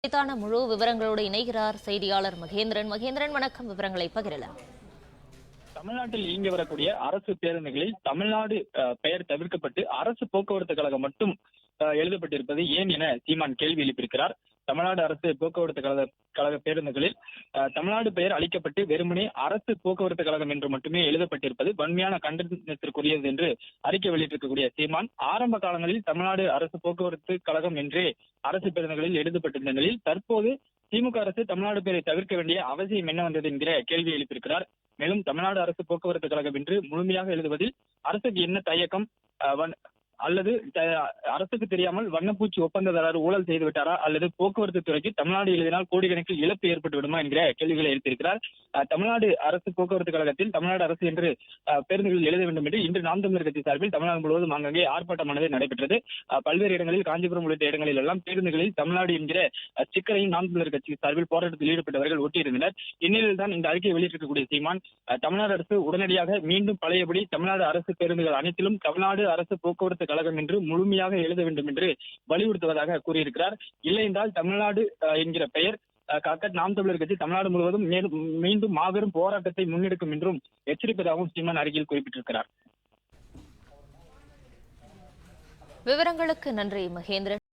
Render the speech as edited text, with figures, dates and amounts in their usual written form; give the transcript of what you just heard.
குறித்தான முழு விவரங்களோடு இணைகிறார் செய்தியாளர் மகேந்திரன். மகேந்திரன், வணக்கம். விவரங்களை பகிரலாம். தமிழ்நாட்டில் இயங்கி வரக்கூடிய அரசு பேருந்துகளில் தமிழ்நாடு பெயர் தவிர்க்கப்பட்டு அரசு போக்குவரத்து கழகம் மட்டும் எழுதப்பட்டிருப்பது ஏன் என சீமான் கேள்வி எழுப்பியிருக்கிறார். தமிழ்நாடு அரசு போக்குவரத்து கழக பேருந்துகளில் தமிழ்நாடு பெயர் அளிக்கப்பட்டு வெறுமனே அரசு போக்குவரத்து கழகம் என்று மட்டுமே எழுதப்பட்டிருப்பது வன்மையான கண்டனத்திற்குரியது என்று அறிக்கை வெளியிட்டிருக்கக்கூடிய சீமான், ஆரம்ப காலங்களில் தமிழ்நாடு அரசு போக்குவரத்து கழகம் என்றே அரசு பேருந்துகளில் எழுதப்பட்டிருந்த நிலையில் தற்போது திமுக அரசு தமிழ்நாடு பெயரை தவிர்க்க வேண்டிய அவசியம் என்ன வந்தது என்கிற கேள்வி எழுப்பியிருக்கிறார். மேலும் தமிழ்நாடு அரசு போக்குவரத்து கழகம் என்று முழுமையாக எழுதுவதில் அரசுக்கு என்ன தயக்கம், அல்லது அரசுக்கு தெரியாமல் வண்ணப்பூச்சி ஒப்பந்ததாரர் ஊழல் செய்து விட்டாரா, அல்லது போக்குவரத்து துறைக்கு தமிழ்நாடு எழுதினால் கோடிக்கணக்கில் இழப்பு ஏற்பட்டு விடுமா என்கிற கேள்விகளை எழுப்பியிருக்கிறார். தமிழ்நாடு அரசு போக்குவரத்து கழகத்தில் தமிழ்நாடு அரசு என்று பேருந்துகளில் எழுத வேண்டும் என்று இன்று நாம் தமிழர் கட்சி சார்பில் தமிழ்நாடு முழுவதும் அங்கங்கே ஆர்ப்பாட்டமானது நடைபெற்றது. பல்வேறு இடங்களில், காஞ்சிபுரம் உள்ளிட்ட இடங்களில் எல்லாம் பேருந்துகளில் தமிழ்நாடு என்கிற ஸ்டிக்கரையும் நாம் தமிழர் கட்சி சார்பில் போராட்டத்தில் ஈடுபட்டவர்கள் ஒட்டியிருந்தனர். இந்நிலையில் தான் இந்த அறிக்கையை வெளியிட்டிருக்கக்கூடிய சீமான், தமிழ்நாடு அரசு உடனடியாக மீண்டும் பழையபடி தமிழ்நாடு அரசு பேருந்துகள் அனைத்திலும் தமிழ்நாடு அரசு போக்குவரத்து கழகம் என்று முழுமையாக எழுத வேண்டும் என்று வலியுறுத்துவதாக கூறியிருக்கிறார். இல்லை என்றால் தமிழ்நாடு என்கிற பெயர் காக்க நாம் தமிழர் கட்சி தமிழ்நாடு முழுவதும் மீண்டும் மாபெரும் போராட்டத்தை முன்னெடுக்கும் என்றும் எச்சரிப்பதாகவும் சீமான் அறிக்கையில் குறிப்பிட்டிருக்கிறார். விவரங்களுக்கு நன்றி மகேந்திரன்.